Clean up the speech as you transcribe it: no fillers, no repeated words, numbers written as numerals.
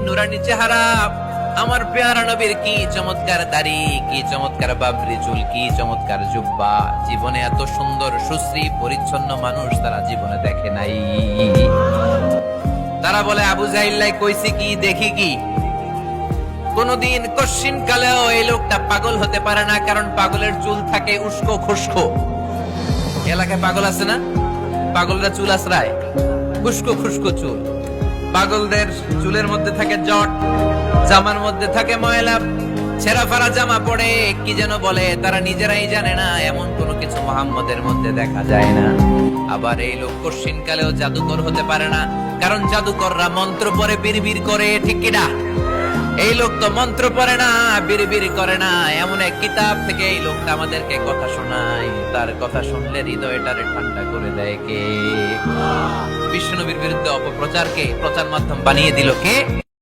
নুরানি চেহারা, আমার পেয়ারা নবীর কি চমৎকার দাড়ি, কি চমৎকার বাবরি চুল, কি চমৎকার জুব্বা। জীবনে এত সুন্দর সুশ্রী পরিচ্ছন্ন মানুষ তারা জীবনে দেখে নাই। তারা বলে আবু জাহিল্লাই কইছি কি দেখি কি। কোনদিন কশ্চিন কালেও এই লোকটা পাগল হতে পারে না, কারণ পাগলের চুল থাকে উস্কো খুস্কো। এলাকায় পাগল আছে না, পাগলরা চুল আশ্রায়, খুস্কো খুস্কো চুল। পাগলদের চুলের মধ্যে থাকে জট, জামার মধ্যে থাকে ময়লা, ছেঁড়া ফাড়া জামা পড়ে কি যেন বলে, তারা নিজেরাই জানে না। এমন কোনো কিছু মুহাম্মদের মধ্যে দেখা যায় না। আবার এই লোক কশ্চিন কালেও জাদুকর হতে পারে না, কারণ জাদুকররা মন্ত্র পড়ে বিড়বিড় করে, ঠিক কিনা? এই লোক তো মন্ত্র পড়ে না, বিড়বিড় করে না। এমন এক কিতাব থেকে এই লোকটা আমাদেরকে কথা শোনায়, তার কথা শুনলে হৃদয়টারে ঠান্ডা করে দেয় কে? বিশ্বনবীর বিরুদ্ধে অপপ্রচারকে প্রচার মাধ্যম বানিয়ে দিল কে?